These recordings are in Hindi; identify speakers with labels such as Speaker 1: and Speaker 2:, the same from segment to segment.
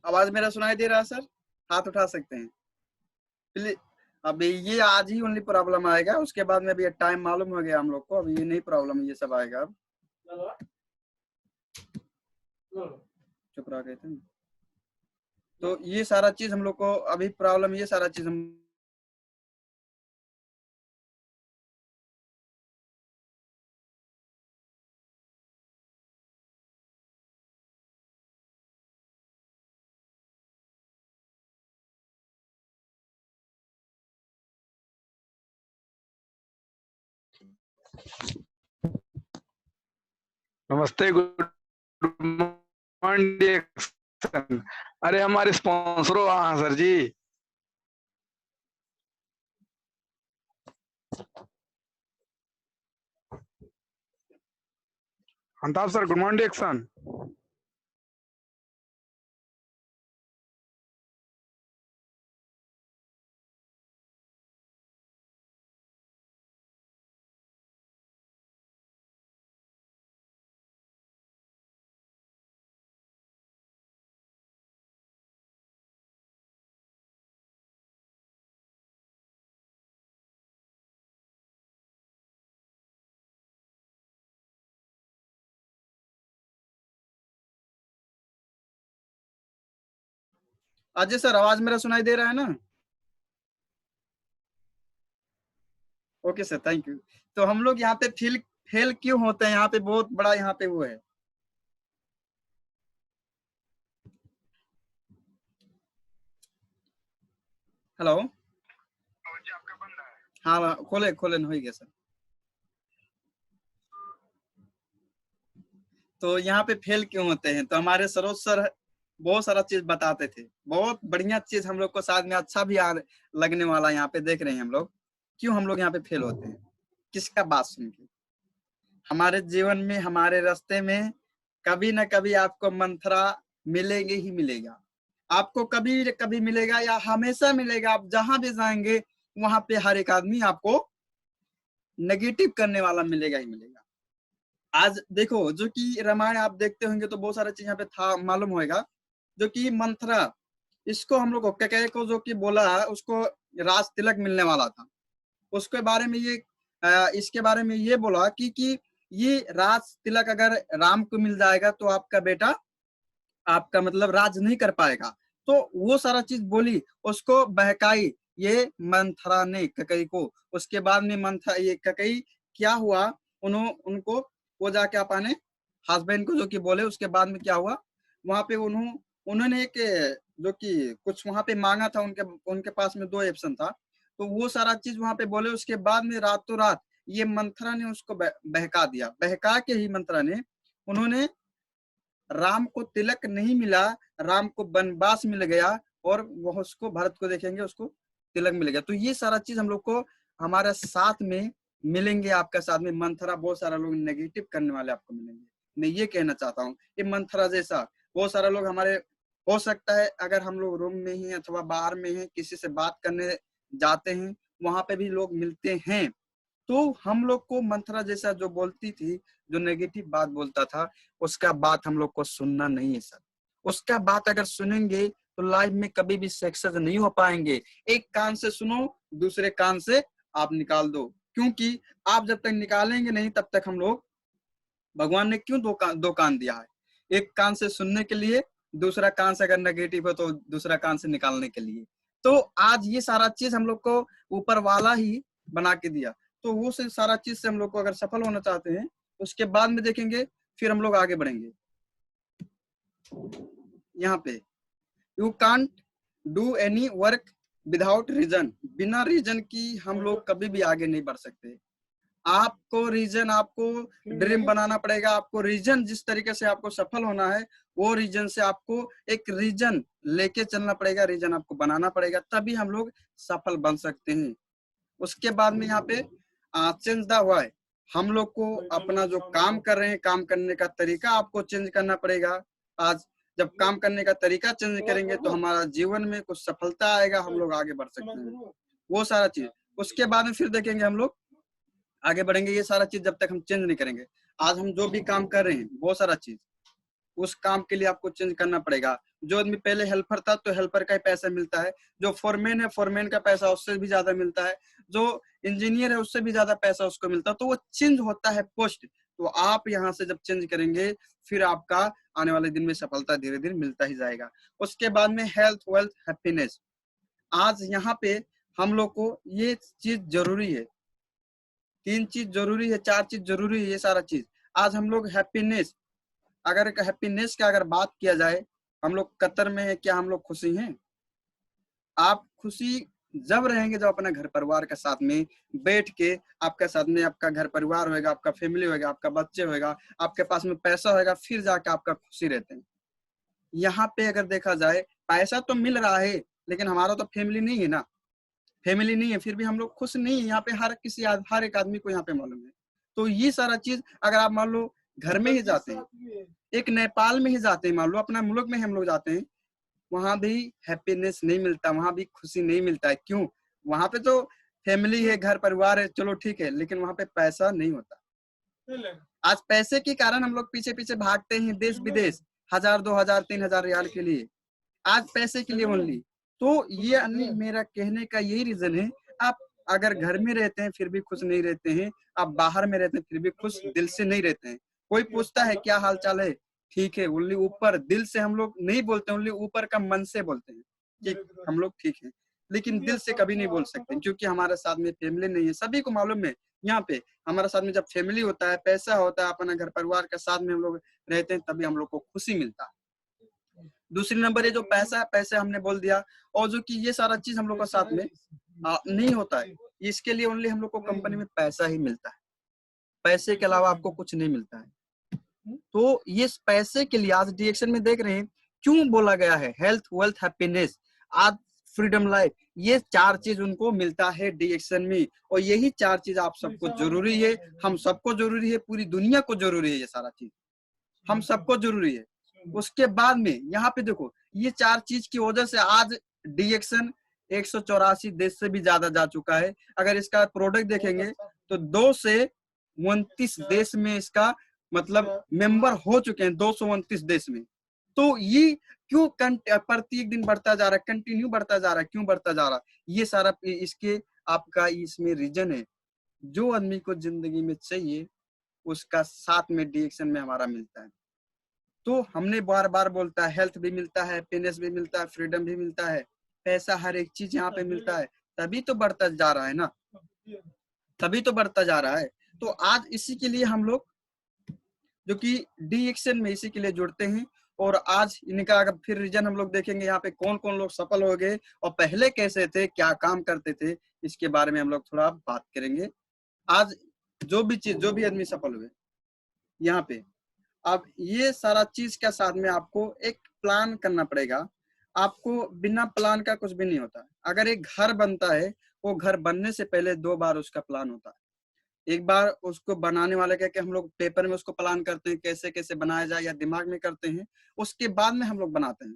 Speaker 1: आवाज मेरा सुनाई दे रहा है सर? हाथ उठा सकते हैं प्लीज। अभी ये आज ही ओनली प्रॉब्लम आएगा, उसके बाद में भी टाइम मालूम हो गया हम लोग को, अभी ये नहीं प्रॉब्लम, ये सब आएगा अब। चुप रह गए थे ना। तो ये सारा चीज हम लोग को अभी प्रॉब्लम, ये सारा चीज हम
Speaker 2: नमस्ते, गुड मॉर्निंग। अरे हमारे स्पॉन्सर हाँ सर जी। अंताब sir, good morning action.
Speaker 1: Ajay sir, आवाज मेरा सुनाई दे रहा है ना? Okay sir, thank you. तो हम लोग यहाँ पे फेल फेल क्यों होते हैं, यहाँ पे बहुत बड़ा यहाँ पे वो है। हेलो।
Speaker 2: आपका बंद है?
Speaker 1: हाँ खोले खोले हो गया सर। तो यहाँ पे फेल क्यों होते हैं, तो हमारे सरोज सर बहुत सारा चीज बताते थे, बहुत बढ़िया चीज हम लोग को साथ में अच्छा भी लगने वाला यहाँ पे देख रहे हैं हम लोग। क्यों हम लोग यहाँ पे फेल होते हैं, किसका बात सुन के? हमारे जीवन में, हमारे रास्ते में कभी ना कभी आपको मंथरा मिलेंगे ही मिलेगा। आपको कभी कभी मिलेगा या हमेशा मिलेगा। आप जहां भी जाएंगे वहां पे हर एक आदमी आपको नेगेटिव करने वाला मिलेगा ही मिलेगा। आज देखो, जो कि रामायण आप देखते होंगे तो बहुत सारा चीज यहाँ पे था मालूम होगा। जो कि मंथरा, इसको हम लोग को कैकेयी को जो कि बोला है, उसको राज तिलक मिलने वाला था। उसके बारे में ये इसके बारे में ये बोला कि ये राज तिलक अगर राम को मिल जाएगा तो आपका बेटा, आपका मतलब राज नहीं कर पाएगा। तो वो सारा चीज बोली, उसको बहकाई ये मंथरा ने कैकेयी को। उसके बाद में मंथरा, ये कैकेयी क्या हुआ, उनको वो जाके अपने हस्बैंड को जो कि बोले, उसके बाद में क्या हुआ, वहां पे उन्होंने एक जो कि कुछ वहां पे मांगा था, उनके उनके पास में दो ऑप्शन था। तो वो सारा चीज वहां पे बोले, उसके बाद में रातों रात ये मंथरा ने उसको बहका दिया। बहका के ही मंथरा ने, उन्होंने, राम को तिलक नहीं मिला, राम को वनवास मिल गया, और वह उसको, भरत को देखेंगे उसको तिलक मिल गया। तो ये सारा चीज हम लोग को हमारे साथ में मिलेंगे, आपके साथ में मंथरा, बहुत सारा लोग नेगेटिव करने वाले आपको मिलेंगे। मैं ये कहना चाहता हूँ, ये मंथरा जैसा बहुत सारा लोग हमारे, हो सकता है अगर हम लोग रूम में ही अथवा बाहर में ही किसी से बात करने जाते हैं, वहां पे भी लोग मिलते हैं। तो हम लोग को मंथरा जैसा जो बोलती थी, जो नेगेटिव बात बोलता था, उसका बात हम लोग को सुनना नहीं है सर। उसका बात अगर सुनेंगे तो लाइफ में कभी भी सक्सेस नहीं हो पाएंगे। एक कान से सुनो, दूसरे कान से आप निकाल दो, क्योंकि आप जब तक निकालेंगे नहीं तब तक हम लोग, भगवान ने क्यों दो कान दिया है? एक कान से सुनने के लिए, दूसरा कान से अगर नेगेटिव हो तो दूसरा कान से निकालने के लिए। तो आज ये सारा चीज हम लोग को ऊपर वाला ही बना के दिया। तो वो से सारा चीज से हम लोग को अगर सफल होना चाहते हैं, उसके बाद में देखेंगे, फिर हम लोग आगे बढ़ेंगे। यहाँ पे, you can't do any work without reason. बिना रीजन की हम लोग कभी भी आगे नहीं बढ़ सकते। आपको रीजन, आपको ड्रीम बनाना पड़ेगा। आपको रीजन, जिस तरीके से आपको सफल होना है, वो रीजन से आपको एक रीजन लेके चलना पड़ेगा, रीजन आपको बनाना पड़ेगा, तभी हम लोग सफल बन सकते हैं। उसके बाद में यहाँ पे चेंज द वे, हम लोग को अपना जो काम कर रहे हैं, काम करने का तरीका आपको चेंज करना पड़ेगा। आज जब काम करने का तरीका चेंज करेंगे तो हमारा जीवन में कुछ सफलता आएगा, हम लोग आगे बढ़ सकते हैं। वो सारा चीज उसके बाद में फिर देखेंगे, हम लोग आगे बढ़ेंगे। ये सारा चीज जब तक हम चेंज नहीं करेंगे, आज हम जो भी काम कर रहे हैं, बहुत सारा चीज, उस काम के लिए आपको चेंज करना पड़ेगा। जो आदमी पहले हेल्पर था तो हेल्पर का ही पैसा मिलता है, जो फोरमैन है फोरमैन का पैसा उससे भी ज्यादा मिलता है, जो इंजीनियर है उससे भी ज्यादा पैसा उसको मिलता है। तो वो चेंज होता है पोस्ट। तो आप यहाँ से जब चेंज करेंगे फिर आपका आने वाले दिन में सफलता धीरे धीरे मिलता ही जाएगा। उसके बाद में हेल्थ वेल्थ हैप्पीनेस। आज यहाँ पे हम लोग को ये चीज जरूरी है, 3 चीज जरूरी है, 4 चीज जरूरी है, ये सारा चीज। आज हम लोग हैप्पीनेस, अगर हैप्पीनेस का अगर बात किया जाए, हम लोग कतर में है, क्या हम लोग खुशी हैं? आप खुशी जब रहेंगे जब अपने घर परिवार के साथ में बैठ के, आपके साथ में आपका घर परिवार होगा, आपका फैमिली होगा, आपका बच्चे होगा, आपके पास में पैसा होगा, फिर जाके आपका खुशी रहते हैं। यहाँ पे अगर देखा जाए पैसा तो मिल रहा है लेकिन हमारा तो फैमिली नहीं है ना, फैमिली नहीं है, फिर भी हम लोग खुश नहीं है। यहाँ पे हर एक आदमी को यहाँ पे मालूम है। तो ये सारा चीज अगर आप मान लो घर में ही जाते हैं, एक नेपाल में ही जाते हैं, मान लो अपना मुल्क में हम लोग जाते हैं, वहां भी हैप्पीनेस नहीं मिलता, वहां भी खुशी नहीं मिलता है। क्यों? वहां पे तो फैमिली है, घर परिवार है, चलो ठीक है, लेकिन वहां पे पैसा नहीं होता। आज पैसे के कारण हम लोग पीछे पीछे भागते हैं देश विदेश, 1000 2000 3000 रियाल के लिए, आज पैसे के लिए ओनली। तो ये मेरा कहने का यही रीजन है। आप अगर घर में रहते हैं फिर भी खुश नहीं रहते हैं, आप बाहर में रहते हैं फिर भी खुश दिल से नहीं रहते हैं। कोई पूछता है क्या हाल चाल है, ठीक है, ओनली ऊपर, दिल से हम लोग नहीं बोलते, ओनली ऊपर का मन से बोलते हैं कि हम लोग ठीक है, लेकिन दिल से कभी नहीं बोल सकते, क्योंकि हमारे साथ में फैमिली नहीं है। सभी को मालूम है यहाँ पे हमारे साथ में जब फैमिली होता है, पैसा होता है, अपना घर परिवार के साथ में हम लोग रहते हैं, तभी हम लोग को खुशी मिलता है। दूसरी नंबर ये जो पैसा है, पैसे हमने बोल दिया, और जो कि ये सारा चीज हम लोग का साथ में नहीं होता है, इसके लिए ओनली हम लोग को कंपनी में पैसा ही मिलता है, पैसे के अलावा आपको कुछ नहीं मिलता है। तो ये पैसे के लिए आज डीएक्शन में देख रहे हैं क्यों बोला गया है हेल्थ वेल्थ हैप्पीनेस, आज फ्रीडम लाइफ, ये 4 चीज उनको मिलता है डीएक्शन में। और यही 4 चीज आप सबको जरूरी है, हम सबको जरूरी है, पूरी दुनिया को जरूरी है, ये सारा चीज हम सबको जरूरी है। उसके बाद में यहाँ पे देखो, ये 4 चीज की वजह से आज डीएक्शन 184 देश से भी ज्यादा जा चुका है। अगर इसका प्रोडक्ट देखेंगे तो 2 से 29 देश में इसका मतलब मेंबर हो चुके हैं, 229 देश में। तो ये क्यों प्रत्येक दिन बढ़ता जा रहा है, कंटिन्यू बढ़ता जा रहा है, क्यों बढ़ता जा रहा है? ये सारा इसके आपका इसमें रीजन है। जो आदमी को जिंदगी में चाहिए उसका साथ में डीएक्शन में हमारा मिलता है। तो हमने बार बार बोलता है हेल्थ भी मिलता है, हैप्पीनेस भी मिलता है, फ्रीडम भी मिलता है, पैसा, हर एक चीज यहाँ पे मिलता है, तभी तो बढ़ता जा रहा है ना, तभी तो बढ़ता जा रहा है। तो आज इसी के लिए हम लोग जो कि डीएक्शन में इसी के लिए जुड़ते हैं। और आज इनका अगर फिर रीजन हम लोग देखेंगे यहाँ पे कौन कौन लोग सफल हो गए और पहले कैसे थे, क्या काम करते थे, इसके बारे में हम लोग थोड़ा बात करेंगे। आज जो भी आदमी सफल हुए यहाँ पे, अब ये सारा चीज के साथ में आपको एक प्लान करना पड़ेगा। आपको बिना प्लान का कुछ भी नहीं होता। अगर एक घर बनता है, वो घर बनने से पहले 2 बार उसका प्लान होता है। एक बार उसको बनाने वाले क्या हम लोग पेपर में उसको प्लान करते हैं कैसे कैसे बनाया जाए, या दिमाग में करते हैं, उसके बाद में हम लोग बनाते हैं।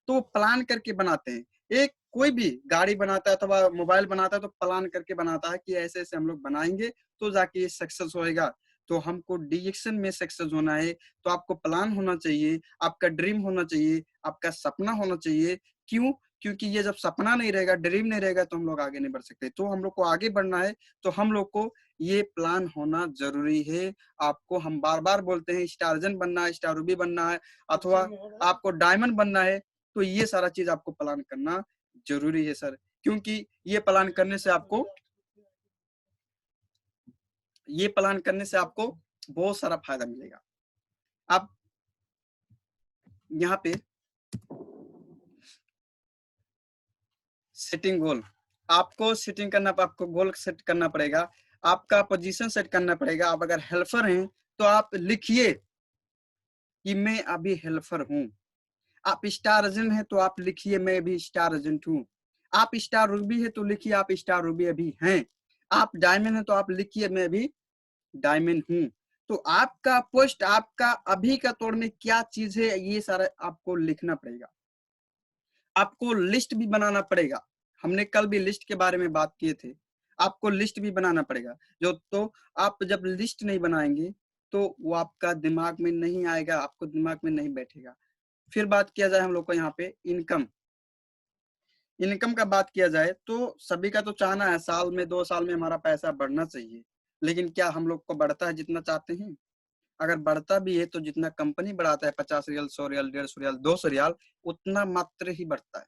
Speaker 1: तो प्लान करके बनाते हैं। एक कोई भी गाड़ी बनाता है अथवा मोबाइल बनाता है तो प्लान करके बनाता है कि ऐसे ऐसे हम लोग बनाएंगे तो जाके ये सक्सेस होएगा। तो हमको डीएक्शन में सक्सेस होना है तो आपको प्लान होना चाहिए, आपका ड्रीम होना चाहिए, आपका सपना होना चाहिए। क्यों? क्योंकि ये जब सपना नहीं रहेगा, ड्रीम नहीं रहेगा, तो हम लोग आगे नहीं बढ़ सकते। तो हम लोग को आगे बढ़ना है तो हम लोग को ये प्लान होना जरूरी है। आपको हम बार बार बोलते हैं स्टारजन बनना है, स्टार रूबी बनना है, अथवा आपको डायमंड बनना है, तो ये सारा चीज आपको प्लान करना जरूरी है सर। क्योंकि ये प्लान करने से आपको बहुत सारा फायदा मिलेगा। आप यहाँ पे सेटिंग गोल, आपको सेटिंग करना, आपको गोल सेट करना पड़ेगा, आपका पोजीशन सेट करना पड़ेगा। आप अगर हेल्पर हैं तो आप लिखिए कि मैं अभी हेल्पर हूँ। आप स्टार एजेंट हैं तो आप लिखिए मैं भी स्टार एजेंट हूँ। आप स्टार रूबी है तो लिखिए आप स्टार रूबी अभी हैं। आप डायमंड है तो आप लिखिए मैं भी डायमंड हूँ। तो आपका पोस्ट, आपका अभी का तौर में क्या चीज है, ये सारा आपको लिखना पड़ेगा। आपको लिस्ट भी बनाना पड़ेगा। हमने कल भी लिस्ट के बारे में बात किए थे। आपको लिस्ट भी बनाना पड़ेगा। जो तो आप जब लिस्ट नहीं बनाएंगे तो वो आपका दिमाग में नहीं आएगा, आपको दिमाग में नहीं बैठेगा। फिर बात किया जाए हम लोग को यहाँ पे इनकम, इनकम का बात किया जाए तो सभी का तो चाहना है साल में 2 साल में हमारा पैसा बढ़ना चाहिए, लेकिन क्या हम लोग को बढ़ता है जितना चाहते हैं? अगर बढ़ता भी है तो जितना कंपनी बढ़ाता है 50 रियल, 100 रियल, 150 रियल, 200 रियल, उतना मात्र ही बढ़ता है।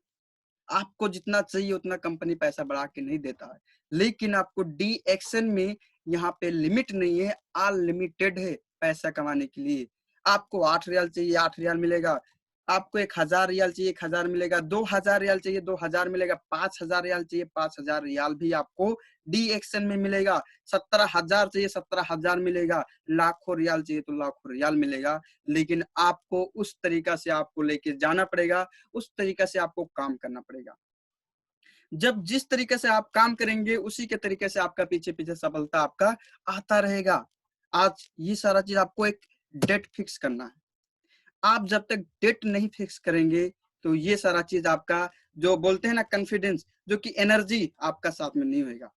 Speaker 1: आपको जितना चाहिए उतना कंपनी पैसा बढ़ा के नहीं देता है। लेकिन आपको डी एक्शन में यहाँ पे लिमिट नहीं है, अनलिमिटेड है पैसा कमाने के लिए। आपको 8 रियल चाहिए 8 रियल मिलेगा, आपको 1000 रियल चाहिए 1000 मिलेगा, 2000 रियल चाहिए 2000 मिलेगा, 5000 रियल चाहिए 5000 रियल भी आपको डी एक्शन में मिलेगा, 17,000 चाहिए 17,000 मिलेगा, लाखों रियल चाहिए तो लाखों रियल मिलेगा। लेकिन आपको उस तरीका से आपको लेके जाना पड़ेगा, उस तरीका से आपको काम करना पड़ेगा। जब जिस तरीके से आप काम करेंगे उसी के तरीके से आपका पीछे पीछे सफलता आपका आता रहेगा। आज ये सारा चीज आपको एक डेट फिक्स करना है। आप जब तक डेट नहीं फिक्स करेंगे तो ये सारा चीज आपका जो बोलते हैं ना कॉन्फिडेंस, जो कि एनर्जी आपका साथ में नहीं होगा।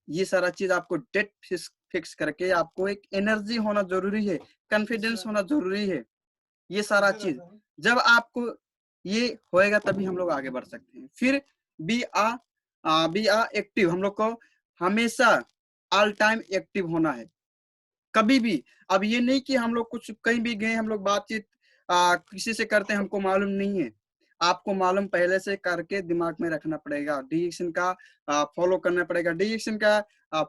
Speaker 1: ये सारा चीज आपको डेट फिक्स करके आपको एक एनर्जी होना जरूरी है, कॉन्फिडेंस होना जरूरी है। ये सारा चीज जब आपको ये होएगा तभी हम लोग आगे बढ़ सकते हैं। फिर बी आ एक्टिव, हम लोग को हमेशा ऑल टाइम एक्टिव होना है, कभी भी। अब ये नहीं कि हम लोग कुछ कहीं भी गए हम लोग बातचीत किसी से करते हैं हमको मालूम नहीं है, आपको मालूम पहले से करके दिमाग में रखना पड़ेगा। डिएक्शन का फॉलो करना पड़ेगा। डिएक्शन का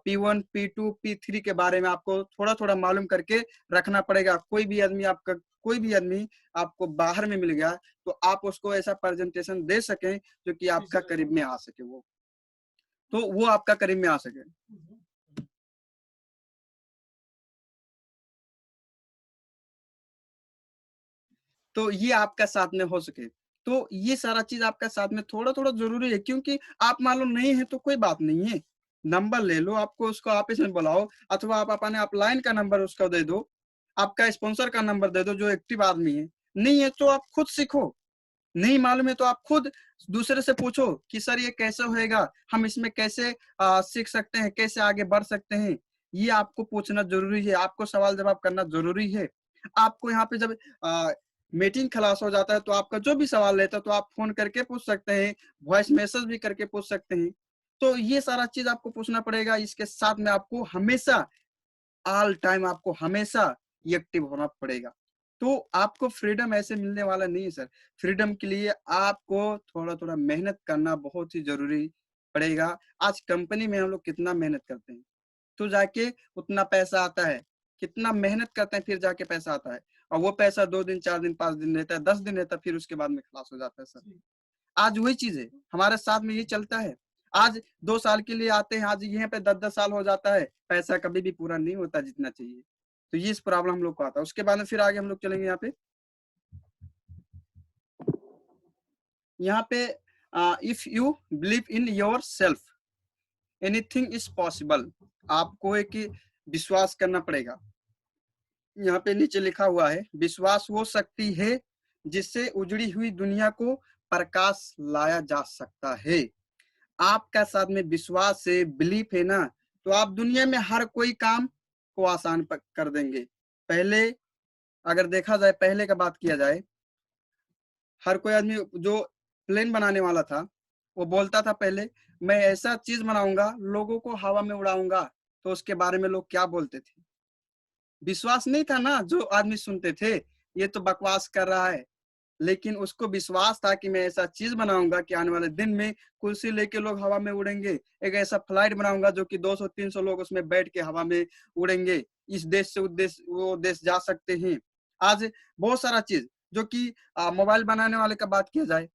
Speaker 1: P1 P2 P3 के बारे में आपको थोड़ा थोड़ा मालूम करके रखना पड़ेगा। कोई भी आदमी आपको बाहर में मिल गया तो आप उसको ऐसा प्रेजेंटेशन दे सकें जो कि आपका करीब में आ सके, वो आपका करीब में आ सके। तो ये आपका साथ में हो सके, तो ये सारा चीज आपका साथ में थोड़ा थोड़ा जरूरी है। क्योंकि आप मालूम नहीं है तो कोई बात नहीं है, नंबर ले लो, आपको उसको ऑफिस में बुलाओ, अथवा आप अपने अपलाइन का नंबर उसको दे दो, आपका स्पॉन्सर का नंबर दे दो जो एक्टिव आदमी है। नहीं है तो आप खुद सीखो, नहीं मालूम है तो आप खुद दूसरे से पूछो कि सर ये कैसे होएगा, हम इसमें कैसे सीख सकते हैं, कैसे आगे बढ़ सकते हैं। ये आपको पूछना जरूरी है, आपको सवाल जवाब करना जरूरी है। आपको यहाँ पे जब मीटिंग खलास हो जाता है तो आपका जो भी सवाल रहता है तो आप फोन करके पूछ सकते हैं, वॉइस मैसेज भी करके पूछ सकते हैं। तो ये सारा चीज आपको पूछना पड़ेगा। इसके साथ में आपको हमेशा ऑल टाइम आपको हमेशा एक्टिव होना पड़ेगा। तो आपको फ्रीडम ऐसे मिलने वाला नहीं है सर। फ्रीडम के लिए आपको थोड़ा थोड़ा मेहनत करना बहुत ही जरूरी पड़ेगा। आज कंपनी में हम लोग कितना मेहनत करते हैं तो जाके उतना पैसा आता है, कितना मेहनत करते हैं फिर जाके पैसा आता है। और वो पैसा 2 दिन 4 दिन 5 दिन रहता है, 10 दिन रहता है, फिर उसके बाद में खलास हो जाता है सर। आज वही चीज है हमारे साथ में, ये चलता है। आज 2 साल के लिए आते हैं, आज यहाँ पे 10-10 साल हो जाता है, पैसा कभी भी पूरा नहीं होता जितना चाहिए। तो ये इस प्रॉब्लम हम लोग को आता है। उसके बाद में फिर आगे हम लोग चलेंगे यहाँ पे if you believe in your self anything is possible. आपको एक विश्वास करना पड़ेगा। यहाँ पे नीचे लिखा हुआ है, विश्वास वो शक्ति है जिससे उजड़ी हुई दुनिया को प्रकाश लाया जा सकता है। आपका साथ में विश्वास है, बिलीफ है ना, तो आप दुनिया में हर कोई काम को आसान कर देंगे। पहले अगर देखा जाए, पहले का बात किया जाए, हर कोई आदमी जो प्लेन बनाने वाला था वो बोलता था पहले मैं ऐसा चीज बनाऊंगा लोगों को हवा में उड़ाऊंगा। तो उसके बारे में लोग क्या बोलते थे? विश्वास नहीं था ना, जो आदमी सुनते थे ये तो बकवास कर रहा है। लेकिन उसको विश्वास था कि मैं ऐसा चीज बनाऊंगा कि आने वाले दिन में कुर्सी लेके लोग हवा में उड़ेंगे, एक ऐसा फ्लाइट बनाऊंगा जो कि 200-300 लोग उसमें बैठ के हवा में उड़ेंगे, इस देश से उस देश वो देश जा सकते हैं। आज बहुत सारा चीज जो कि मोबाइल बनाने वाले का बात किया जाए,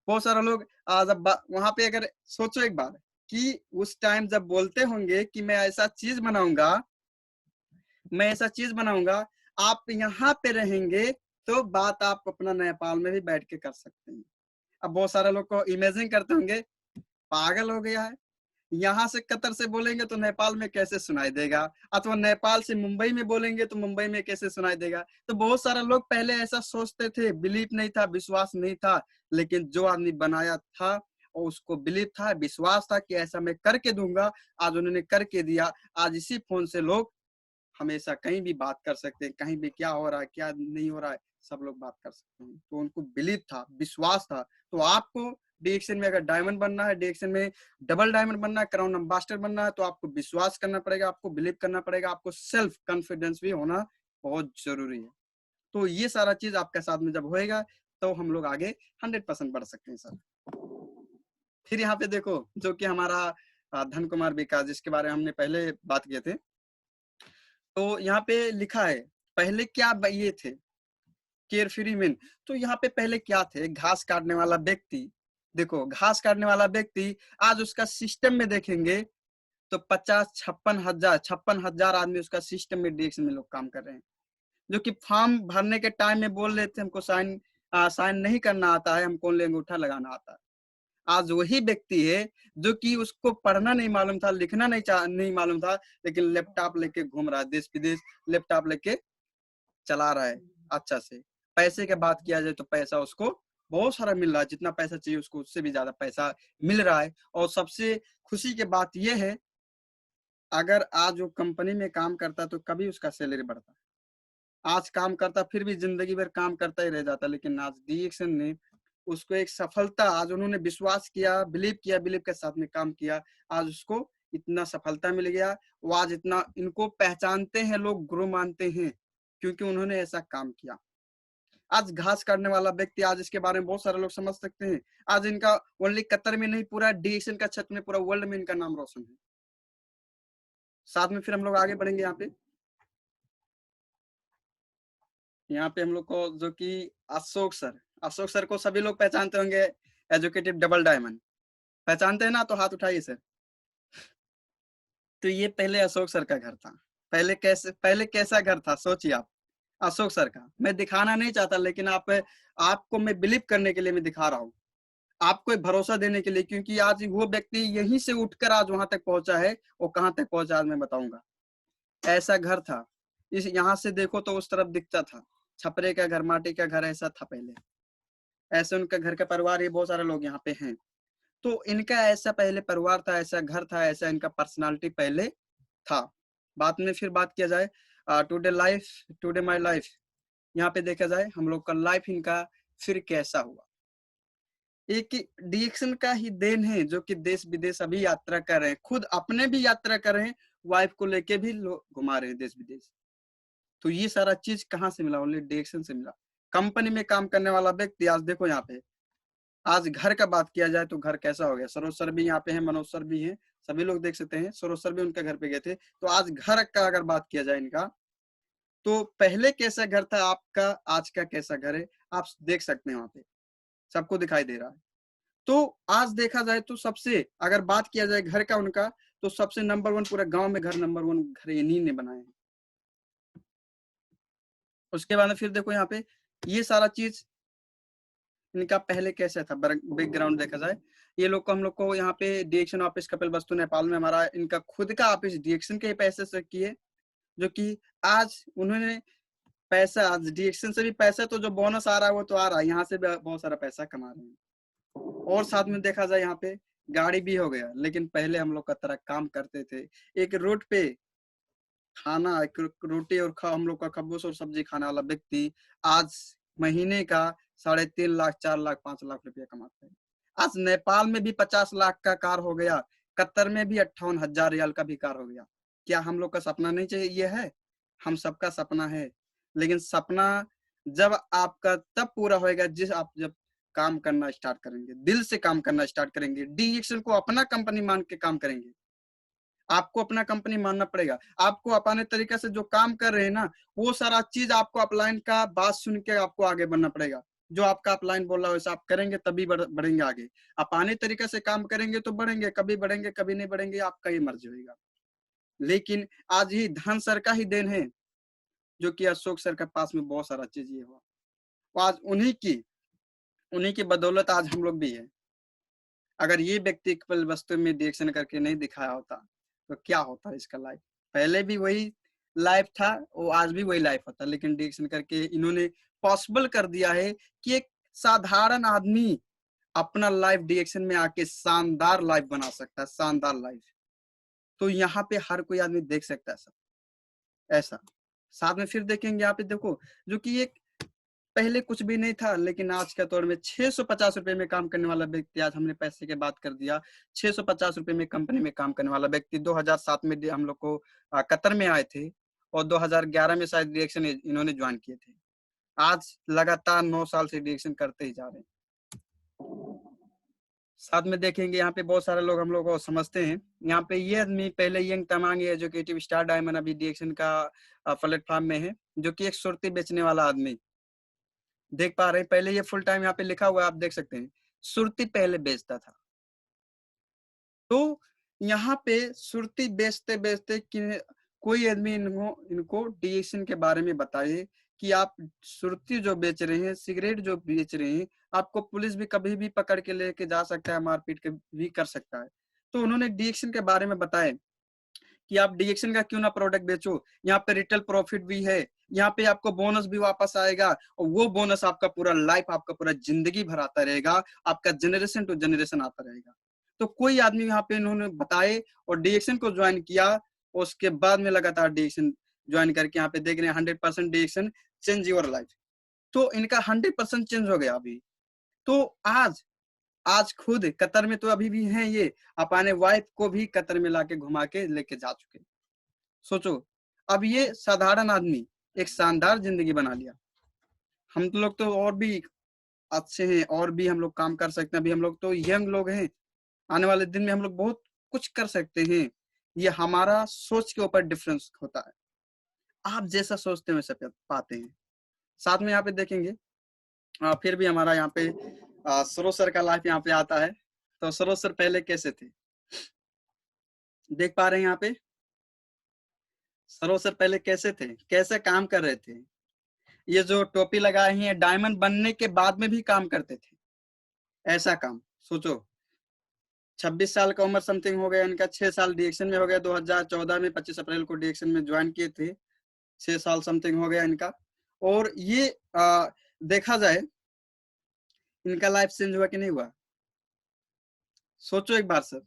Speaker 1: बहुत सारे लोग जब वहां पे अगर सोचो एक बार कि उस टाइम जब बोलते होंगे कि मैं ऐसा चीज बनाऊंगा, मैं ऐसा चीज बनाऊंगा, आप यहाँ पे रहेंगे तो बात आप अपना नेपाल में भी बैठ के कर सकते हैं। अब बहुत सारे लोग को इमेजिन करते होंगे पागल हो गया है, यहाँ से कतर से बोलेंगे तो नेपाल में कैसे सुनाई देगा, अथवा नेपाल से मुंबई में बोलेंगे तो मुंबई में कैसे सुनाई देगा। तो बहुत सारे लोग पहले ऐसा सोचते थे, बिलीफ नहीं था, विश्वास नहीं था। लेकिन जो आदमी बनाया था और उसको बिलीफ था, विश्वास था कि ऐसा मैं करके दूंगा, आज उन्होंने करके दिया। आज इसी फोन से लोग हमेशा कहीं भी बात कर सकते हैं, कहीं भी क्या हो रहा है क्या नहीं हो रहा है सब लोग बात कर सकते हैं। तो उनको बिलीव था, विश्वास था। तो आपको डीएक्शन में अगर डायमंड बनना है, डीएक्शन में डबल डायमंड बनना है, क्राउन एम्बेसडर बनना है, तो आपको विश्वास करना पड़ेगा, आपको बिलीव करना पड़ेगा, आपको सेल्फ कॉन्फिडेंस भी होना बहुत जरूरी है। तो ये सारा चीज आपके साथ में जब होएगा तो हम लोग आगे 100% बढ़ सकते हैं सर। फिर यहाँ पे देखो जो कि हमारा धन कुमार विकास, जिसके बारे में हमने पहले बात किए थे, तो यहाँ पे लिखा है पहले क्या ये थे केयर फ्री मैन। तो यहाँ पे पहले क्या थे, घास काटने वाला व्यक्ति। देखो घास काटने वाला व्यक्ति, आज उसका सिस्टम में देखेंगे तो 50-56 हजार आदमी उसका सिस्टम में डीएक्शन में लोग काम कर रहे हैं। जो कि फॉर्म भरने के टाइम में बोल रहे थे हमको साइन नहीं करना आता है, हमको ओनली अंगूठा लगाना आता है। आज वही व्यक्ति है जो कि उसको पढ़ना नहीं मालूम था, लिखना नहीं मालूम था, लेकिन लैपटॉप लेके घूम रहा है देश विदेश, लैपटॉप लेके चला रहा है अच्छा से। पैसे की बात किया जाए तो पैसा उसको बहुत सारा मिल रहा है, जितना पैसा चाहिए उसको उससे भी ज्यादा पैसा मिल रहा है। और सबसे खुशी की बात यह है, अगर आज वो कंपनी में काम करता तो कभी उसका सैलरी बढ़ता, आज काम करता फिर भी जिंदगी भर काम करता ही रह जाता। लेकिन आज डीएक्शन ने उसको एक सफलता, आज उन्होंने विश्वास किया, बिलीव के साथ में काम किया, आज उसको इतना सफलता मिल गया। वो आज इतना इनको पहचानते हैं लोग, गुरु मानते हैं, क्योंकि उन्होंने ऐसा काम किया। आज घास काटने वाला व्यक्ति, आज इसके बारे में बहुत सारे लोग समझ सकते हैं। आज इनका ओनली कतर में नहीं, पूरा डीएक्शन का क्षेत्र में, पूरा वर्ल्ड में इनका नाम रोशन है। साथ में फिर हम लोग आगे बढ़ेंगे। यहाँ पे हम लोग को जो कि अशोक सर को सभी लोग पहचानते होंगे, एजुकेटिव डबल डायमंड। पहचानते हैं ना, तो हाथ उठाइए सर। तो ये पहले अशोक सर का घर था। पहले कैसा घर था सोचिए आप, अशोक सर का। मैं दिखाना नहीं चाहता, लेकिन आपको मैं बिलीव करने के लिए मैं दिखा रहा हूँ, आपको एक भरोसा देने के लिए, क्योंकि आज वो व्यक्ति यहीं से उठकर आज वहां तक पहुंचा है। वो कहाँ तक पहुंचा आज मैं बताऊंगा। ऐसा घर था, इस यहाँ से देखो तो उस तरफ दिखता था, छपरे का घर, माटी का घर, ऐसा था पहले। ऐसे उनका घर का परिवार, ये बहुत सारे लोग यहाँ पे हैं। तो इनका ऐसा पहले परिवार था, ऐसा घर था, ऐसा इनका पर्सनालिटी पहले था। बाद में फिर बात किया जाए टुडे माय लाइफ, यहाँ पे देखा जाए हम लोग का लाइफ इनका फिर कैसा हुआ। एक डीएक्शन का ही देन है जो कि देश विदेश अभी यात्रा कर रहे हैं, खुद अपने भी यात्रा कर रहे हैं, वाइफ को लेके भी लोग घुमा रहे हैं देश विदेश। तो ये सारा चीज कहाँ से मिला, ओनली डीएक्शन से मिला। कंपनी में काम करने वाला व्यक्ति, आज देखो यहाँ पे, आज घर का बात किया जाए तो घर कैसा हो गया। सरोज सर भी यहाँ पे हैं, मनोज सर भी हैं, सभी लोग देख सकते हैं। सरोज सर भी उनके घर पे गए थे। तो आज घर का अगर बात किया जाए इनका, तो पहले कैसा घर था आपका, आज का कैसा घर है, आप देख सकते हैं। वहां पे सबको दिखाई दे रहा है। तो आज देखा जाए तो सबसे अगर बात किया जाए घर का उनका, तो सबसे नंबर 1 पूरा गांव में घर, नंबर 1 घर इन्हीं ने बनाए हैं। उसके बाद में फिर देखो यहाँ पे ये सारा चीज इनका पहले कैसा था, बैकग्राउंड देखा जाए। ये लोग को हम लोग को यहाँ पे डीएक्शन ऑफिस कपिल वस्तु नेपाल में हमारा इनका खुद का ऑफिस डीएक्शन के पैसे से किए, जो कि आज उन्होंने पैसा, आज डीएक्शन से भी पैसा, तो जो बोनस आ रहा है वो तो आ रहा है, यहाँ से भी बहुत सारा पैसा कमा रहे हैं। और साथ में देखा जाए यहाँ पे गाड़ी भी हो गया, लेकिन पहले हम लोग का तरह काम करते थे। एक रोड पे खाना, एक रोटी और हम लोग का खब्बूस और सब्जी खाने वाला व्यक्ति आज महीने का 3.5 लाख, 4 लाख, 5 लाख रुपया कमाते हैं। आज नेपाल में भी 50 लाख का कार हो गया, कतर में भी 58,000 रियाल का भी कार हो गया। क्या हम लोग का सपना नहीं चाहिए? ये है, हम सबका सपना है, लेकिन सपना जब आपका तब पूरा होएगा आप जब काम करना स्टार्ट करेंगे, दिल से काम करना स्टार्ट करेंगे, डीएक्शन को अपना कंपनी मान के काम करेंगे। आपको अपना कंपनी मानना पड़ेगा। आपको अपने तरीके से जो काम कर रहे हैं ना, वो सारा चीज आपको अपलाइन का बात सुन के आपको आगे बढ़ना पड़ेगा। जो आपका अपलाइन बोल रहा है वैसा आप करेंगे तभी बढ़ेंगे आगे। अपने तरीके से काम करेंगे तो बढ़ेंगे, कभी बढ़ेंगे कभी नहीं बढ़ेंगे, आपका ही मर्जी होगा। लेकिन आज ही धन सर का ही देन है, जो कि अशोक सर के पास में बहुत सारा चीज ये हुआ। तो आज उन्हीं की बदौलत आज हम लोग भी है। अगर ये व्यक्ति कपिल वस्तु में डीएक्शन करके नहीं दिखाया होता तो क्या होता इसका लाइफ। पहले भी वही लाइफ था, वो आज भी वही लाइफ होता, लेकिन डीएक्शन करके इन्होंने पॉसिबल कर दिया है कि एक साधारण आदमी अपना लाइफ डीएक्शन में आके शानदार लाइफ बना सकता है, शानदार लाइफ। तो यहाँ पे हर कोई आदमी देख सकता है सब। ऐसा। साथ में फिर देखेंगे यहाँ पे देखो, जो कि एक पहले कुछ भी नहीं था, लेकिन आज के दौर में 650 रुपए में काम करने वाला व्यक्ति, आज हमने पैसे की बात कर दिया, 650 रुपए में कंपनी में काम करने वाला व्यक्ति 2007 में हम लोग को कतर में आए थे, और 2011 में शायद डिरेक्शन इन्होंने ज्वाइन किए थे। आज लगातार 9 साल से डिरेक्शन करते ही जा रहे हैं। साथ में देखेंगे यहाँ पे बहुत सारे लोग हम लोग को समझते हैं। यहाँ पे ये आदमी पहले young Tamang educative star diamond अभी डिरेक्शन का प्लेटफॉर्म में है, जो कि एक सुरती बेचने वाला आदमी देख पा रहे हैं। पहले ये फुल टाइम यहाँ पे लिखा हुआ है, आप देख सकते हैं, सुरती पहले बेचता था। तो यहाँ पे सुरती बेचते बेचते कोई आदमी इनको डिरेक्शन के बारे में बताए कि आप सुरती जो बेच रहे हैं, सिगरेट जो बेच रहे हैं, आपको पुलिस भी कभी भी पकड़ के लेके जा सकता है, मारपीट के भी कर सकता है। तो उन्होंने डिरेक्शन के बारे में बताया कि आप डिरेक्शन का क्यों ना प्रोडक्ट बेचो, यहाँ पे रिटेल प्रॉफिट भी है, यहाँ पे आपको बोनस भी वापस आएगा, और वो बोनस आपका पूरा लाइफ, आपका पूरा जिंदगी भर आता रहेगा, आपका जनरेशन टू जनरेशन आता रहेगा। तो कोई आदमी यहाँ पे इन्होंने बताए और डिरेक्शन को ज्वाइन किया, और उसके बाद में लगातार डिरेक्शन ज्वाइन करके यहाँ पे देख रहे हैं 100% डिरेक्शन चेंज योर लाइफ। तो इनका 100% चेंज हो गया अभी। तो आज खुद कतर में तो अभी भी हैं ये, अपने वाइफ को भी कतर में लाके घुमा के लेके जा चुके। सोचो, अब ये साधारण आदमी एक शानदार जिंदगी बना लिया। हम तो लोग तो और भी अच्छे हैं, और भी हम लोग काम कर सकते हैं, अभी हम लोग तो यंग लोग हैं, आने वाले दिन में हम लोग बहुत कुछ कर सकते हैं। ये हमारा सोच के ऊपर डिफरेंस होता है, आप जैसा सोचते हैं वैसा पाते हैं। साथ में यहाँ पे देखेंगे फिर भी हमारा यहाँ पे सरोज सर का लाइफ यहाँ पे आता है। तो सरोज सर पहले कैसे थे, देख पा रहे हैं यहाँ पे सरोज सर पहले कैसे थे, कैसे काम कर रहे थे। ये जो टोपी लगाए हैं, डायमंड बनने के बाद में भी काम करते थे, ऐसा काम सोचो। 26 साल का उम्र समथिंग हो गया इनका, 6 साल डिरेक्शन में हो गया, 2014 में 25 अप्रैल को डिरेक्शन में ज्वाइन किए थे, 6 साल समथिंग हो गया इनका। और ये देखा जाए इनका लाइफ चेंज हुआ कि नहीं हुआ, सोचो एक बार सर,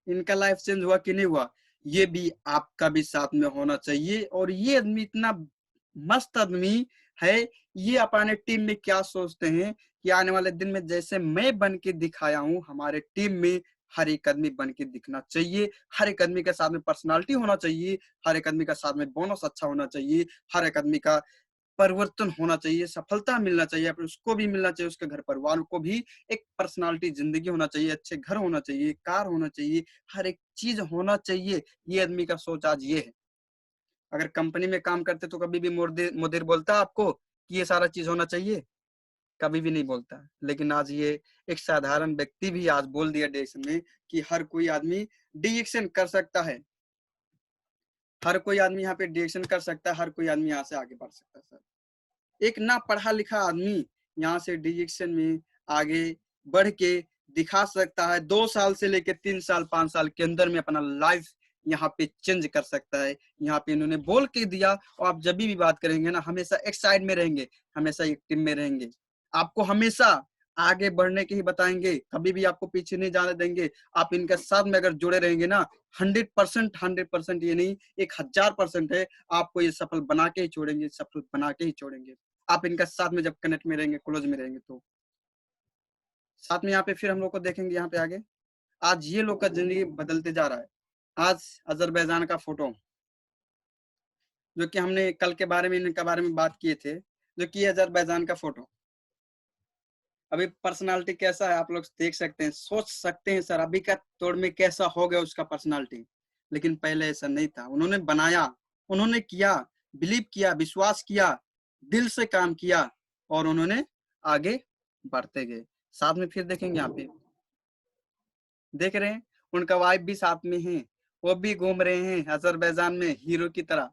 Speaker 1: इनका लाइफ चेंज हुआ कि नहीं हुआ। ये भी आपका भी साथ में होना चाहिए। और ये आदमी इतना मस्त आदमी है, ये अपने टीम में क्या सोचते हैं कि आने वाले दिन में जैसे मैं बन के दिखाया हूं, हमारे टीम में हर एक आदमी बन के दिखना चाहिए, हर एक आदमी के साथ में पर्सनालिटी होना चाहिए, हर एक आदमी का साथ में बोनस अच्छा होना चाहिए, हर एक आदमी का परिवर्तन होना चाहिए, सफलता मिलना चाहिए, उसको भी मिलना चाहिए, उसके घर परिवार को भी एक पर्सनालिटी जिंदगी होना चाहिए, अच्छे घर होना चाहिए, कार होना चाहिए, हर एक चीज होना चाहिए। ये आदमी का सोच आज ये है। अगर कंपनी में काम करते तो कभी भी मुदीर बोलता आपको कि ये सारा चीज होना चाहिए, कभी भी नहीं बोलता। लेकिन आज ये एक साधारण व्यक्ति भी आज बोल दिया डिरेक्शन में कि हर कोई आदमी डिरेक्शन कर सकता है, हर कोई आदमी यहाँ पे डिरेक्शन कर सकता है, हर कोई आदमी यहाँ से आगे बढ़ सकता है। सर, एक ना पढ़ा लिखा आदमी यहाँ से डिरेक्शन में आगे बढ़ के दिखा सकता है, 2 साल से लेकर 3 साल 5 साल के अंदर में अपना लाइफ यहाँ पे चेंज कर सकता है। यहाँ पे इन्होंने बोल के दिया, और आप जब भी बात करेंगे ना, हमेशा एक साइड में रहेंगे, हमेशा एक टीम में रहेंगे, आपको हमेशा आगे बढ़ने के ही बताएंगे, कभी भी आपको पीछे नहीं जाने देंगे। आप इनके साथ में अगर जुड़े रहेंगे ना, 100% ये नहीं 1000% है, आपको ये सफल बना के ही छोड़ेंगे, सफल बना के ही छोड़ेंगे, आप इनका साथ में जब कनेक्ट में रहेंगे, क्लोज में रहेंगे। तो साथ में यहाँ पे फिर हम लोग को देखेंगे यहाँ पे आगे, आज ये लोग का जिंदगी बदलते जा रहा है। आज अजरबैजान का फोटो, जो कि हमने कल के बारे में इनके बारे में बात किए थे, जो कि अजरबैजान का फोटो, अभी पर्सनालिटी कैसा है आप लोग देख सकते हैं, सोच सकते हैं सर अभी का दौर में कैसा हो गया उसका पर्सनालिटी। लेकिन पहले ऐसा नहीं था, उन्होंने बनाया, उन्होंने किया, बिलीव किया, विश्वास किया, दिल से काम किया, और उन्होंने आगे बढ़ते गए। साथ में फिर देखेंगे यहाँ पे, देख रहे हैं उनका वाइफ भी साथ में है, वो भी घूम रहे हैं अजरबैजान में हीरो की तरह।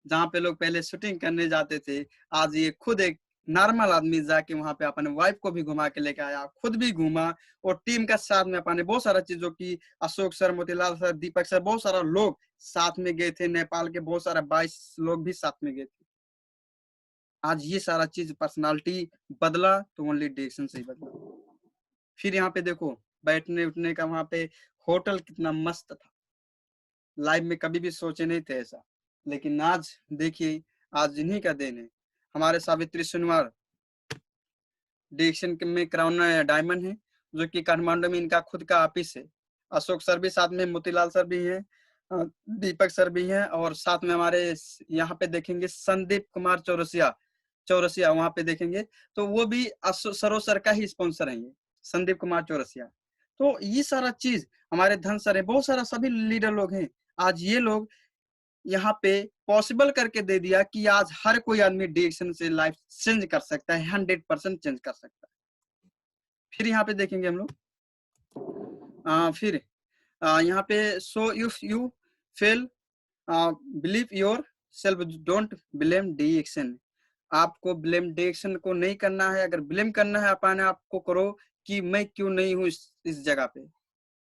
Speaker 1: जहाँ पे लोग पहले शूटिंग करने जाते थे, आज ये खुद एक नॉर्मल आदमी जाके वहां पे अपने वाइफ को भी घुमा के लेके आया, खुद भी घूमा, और टीम का साथ में अपने बहुत सारा चीजों की, अशोक सर, मोतीलाल सर, दीपक सर, बहुत सारा लोग साथ में गए थे, नेपाल के बहुत सारा 22 लोग भी साथ में गए थे। आज ये सारा चीज पर्सनालिटी बदला तो ओनली डिरेक्शन से ही बदला। फिर यहाँ पे देखो बैठने उठने का, वहां पे होटल कितना मस्त था, लाइफ में कभी भी सोचे नहीं थे ऐसा, लेकिन आज देखिए, आज इन्हीं का देन है। हमारे सावित्री सोनवार डिएक्शन में क्राउन डायमंड है, जो कि काठमांडू में इनका खुद का ऑफिस है। अशोक सर भी साथ में, मोतीलाल सर भी हैं, दीपक सर भी हैं, और साथ में हमारे यहाँ पे देखेंगे संदीप कुमार चौरसिया चौरसिया वहां पे देखेंगे, तो वो भी सरोज सर का ही स्पॉन्सर है, ये संदीप कुमार चौरसिया। तो ये सारा चीज हमारे धन सर है, बहुत सारा सभी लीडर लोग हैं। आज ये लोग यहाँ पे पॉसिबल करके दे दिया कि आज हर कोई आदमी डिएक्शन से लाइफ चेंज कर सकता है, 100% चेंज कर सकता है। फिर यहाँ पे देखेंगे हम लोग, फिर यहाँ पे so if you fail believe yourself, don't blame the action. आपको ब्लेम डिएक्शन को नहीं करना है। अगर ब्लेम करना है अपने आप को करो कि मैं क्यों नहीं हूँ इस जगह पे।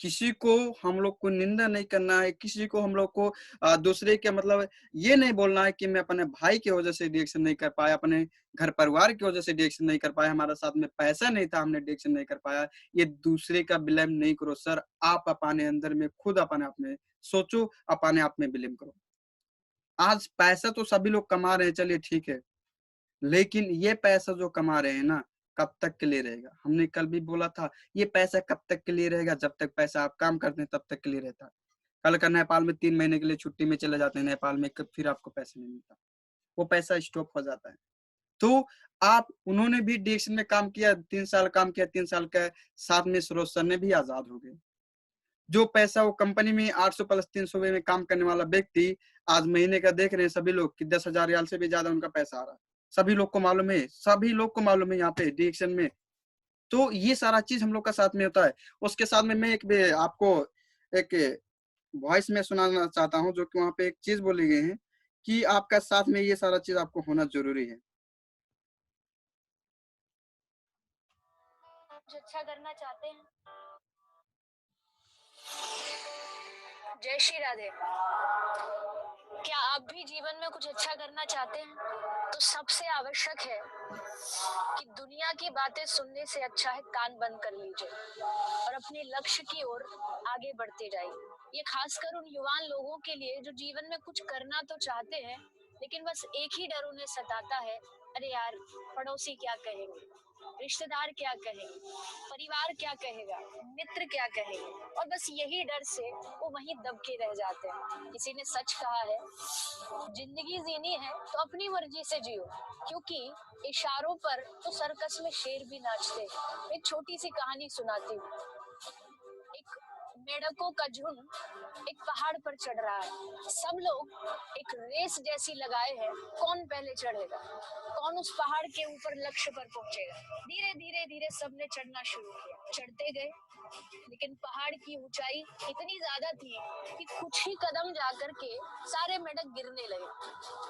Speaker 1: किसी को हम लोग को निंदा नहीं करना है, किसी को हम लोग को दूसरे के मतलब ये नहीं बोलना है कि मैं अपने भाई की वजह से डिएक्शन नहीं कर पाया, अपने घर परिवार की वजह से डिएक्शन नहीं कर पाया, हमारे साथ में पैसा नहीं था हमने डिएक्शन नहीं कर पाया। ये दूसरे का ब्लेम नहीं करो सर, आप अपने अंदर में खुद अपने आप में सोचो, अपने आप में ब्लेम करो। आज पैसा तो सभी लोग कमा रहे हैं, चलिए ठीक है, लेकिन ये पैसा जो कमा रहे हैं ना, कब तक के लिए रहेगा? हमने कल भी बोला था, ये पैसा कब तक के लिए रहेगा? जब तक पैसा आप काम करते हैं तब तक के लिए रहता है। कल का नेपाल में 3 महीने के लिए छुट्टी में चले जाते हैं नेपाल में, फिर आपको पैसा नहीं मिलता, वो पैसा स्टॉप हो जाता है। तो आप, उन्होंने भी डिएक्शन में काम किया, 3 साल काम किया, 3 साल के साथ में सरोज सर ने भी आजाद हो गए। जो पैसा वो कंपनी में 800 प्लस 300 में काम करने वाला व्यक्ति आज महीने का देख रहे हैं सभी लोग कि 10,000 रियाल से भी ज्यादा उनका पैसा आ रहा है। सभी लोग को मालूम है, सभी लोग को मालूम है यहाँ पे डिएक्शन में। तो ये सारा चीज हम लोग का साथ में होता है। उसके साथ में मैं एक आपको एक वॉइस में सुनाना चाहता हूँ, जो कि वहाँ पे एक चीज बोली गई है कि आपका साथ में ये सारा चीज आपको होना जरूरी है।
Speaker 3: कुछ अच्छा करना चाहते हैं। जय श्री राधे। क्या आप भी जीवन में कुछ अच्छा करना चाहते हैं? तो सबसे आवश्यक है कि दुनिया की बातें सुनने से अच्छा है कान बंद कर लीजिए और अपने लक्ष्य की ओर आगे बढ़ते जाइए। ये खासकर उन युवा लोगों के लिए जो जीवन में कुछ करना तो चाहते हैं, लेकिन बस एक ही डर उन्हें सताता है, अरे यार पड़ोसी क्या कहेंगे, रिश्तेदार क्या कहेंगे, परिवार क्या कहेगा, मित्र क्या कहेंगे, और बस यही डर से वो वहीं दबके रह जाते हैं। किसी ने सच कहा है, जिंदगी जीनी है तो अपनी मर्जी से जियो, क्योंकि इशारों पर तो सर्कस में शेर भी नाचते। एक छोटी सी कहानी सुनाती हूँ। एक मेढकों का झुंड एक पहाड़ पर चढ़ रहा है। सब लोग एक रेस जैसी लगाए हैं, कौन पहले चढ़ेगा, कौन उस पहाड़ के ऊपर लक्ष्य पर पहुंचेगा। धीरे धीरे धीरे सबने चढ़ना शुरू किया। चढ़ते गए, लेकिन पहाड़ की ऊंचाई इतनी ज्यादा थी कि कुछ ही कदम जाकर के सारे मेढक गिरने लगे,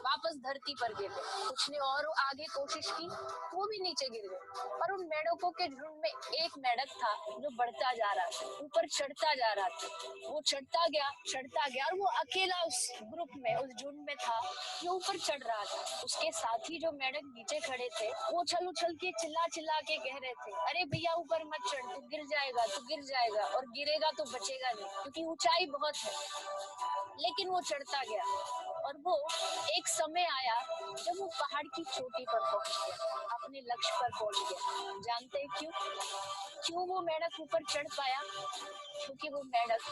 Speaker 3: वापस धरती पर गिर गए। कुछ ने और आगे कोशिश की, वो भी नीचे गिर गए। और उन मेढकों के झुंड में एक मेढक था जो बढ़ता जा रहा था, ऊपर चढ़ता जा रहा था। वो चढ़ता गया और वो अकेला उस ग्रुप में, उस झुंड में था जो ऊपर चढ़ रहा था। उसके साथी जो मेढक नीचे खड़े थे, वो उछल उछल के चिल्ला चिल्ला के कह रहे थे, अरे भैया ऊपर मत चढ़, तू गिर जाएगा, और गिरेगा तो बचेगा नहीं, क्योंकि ऊंचाई बहुत है। लेकिन वो चढ़ता गया और वो एक समय आया जब वो पहाड़ की चोटी पर पहुंच गया, अपने लक्ष्य पर पहुंच गया। जानते हैं क्यों वो मेढक ऊपर चढ़ पाया? क्योंकि वो मेढक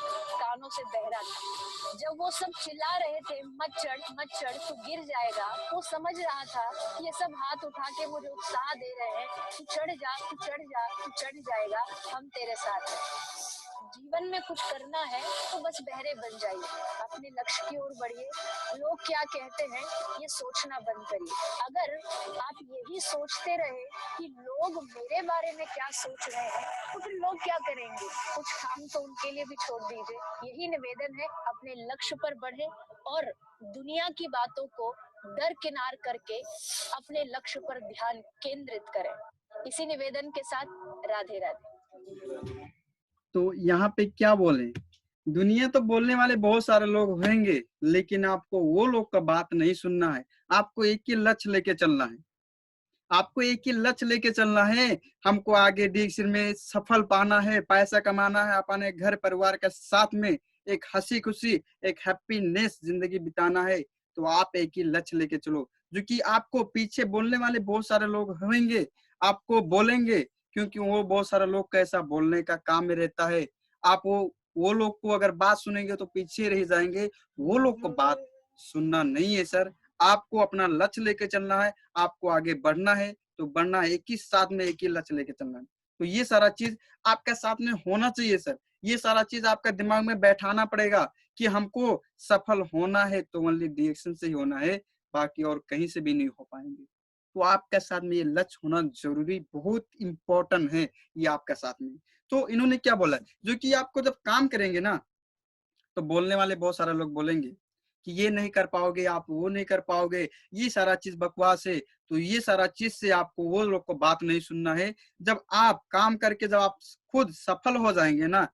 Speaker 3: कानों से बहरा था। जब वो सब चिल्ला रहे थे मत चढ़ तू गिर जाएगा, वो समझ रहा था कि ये सब हाथ उठा के मुझे उत्साह दे रहे हैं, तू चढ़ जाएगा, हम तेरे साथ हैं। जीवन में कुछ करना है तो बस बहरे बन जाइए, अपने लक्ष्य की ओर बढ़िए। लोग क्या कहते हैं ये सोचना बंद करिए। अगर आप यही सोचते रहे कि लोग मेरे बारे में क्या सोच रहे हैं, तो फिर लोग क्या करेंगे? कुछ काम तो उनके लिए भी छोड़ दीजिए। यही निवेदन है, अपने लक्ष्य पर बढ़े और दुनिया की बातों को दरकिनार करके अपने लक्ष्य पर ध्यान केंद्रित करें। इसी निवेदन के साथ राधे राधे।
Speaker 1: तो यहाँ पे क्या बोले, दुनिया तो बोलने वाले बहुत सारे लोग होंगे, लेकिन आपको वो लोग का बात नहीं सुनना है। आपको एक ही लक्ष्य लेके चलना है, आपको एक ही लक्ष्य लेके चलना है। हमको आगे डिएक्शन में सफल पाना है, पैसा कमाना है, अपने घर परिवार के साथ में एक हंसी खुशी, एक हैप्पीनेस जिंदगी बिताना है। तो आप एक ही लक्ष्य लेके चलो, जो कि आपको पीछे बोलने वाले बहुत सारे लोग होंगे, आपको बोलेंगे, क्योंकि वो बहुत सारे लोग का ऐसा बोलने का काम में रहता है। आप वो लोग को अगर बात सुनेंगे तो पीछे रह जाएंगे, वो लोग को बात सुनना नहीं है सर। आपको अपना लक्ष्य लेके चलना है, आपको आगे बढ़ना है तो बढ़ना है, एक ही साथ में एक ही लक्ष्य लेके चलना है। तो ये सारा चीज आपके साथ में होना चाहिए सर। ये सारा चीज आपका दिमाग में बैठाना पड़ेगा कि हमको सफल होना है तो ओनली डिएक्शन से ही होना है, बाकी और कहीं से भी नहीं हो पाएंगे। तो आपके साथ में ये लक्ष्य होना जरूरी, बहुत इंपॉर्टेंट है ये आपके साथ में। तो इन्होंने क्या बोला, जो कि आपको जब काम करेंगे ना, तो बोलने वाले बहुत सारे लोग बोलेंगे कि ये नहीं कर पाओगे, आप वो नहीं कर पाओगे, ये सारा चीज बकवास है। तो ये सारा चीज से आपको वो लोग को बात नहीं सुनना है। जब आप काम करके जब आप खुद सफल हो जाएंगे ना,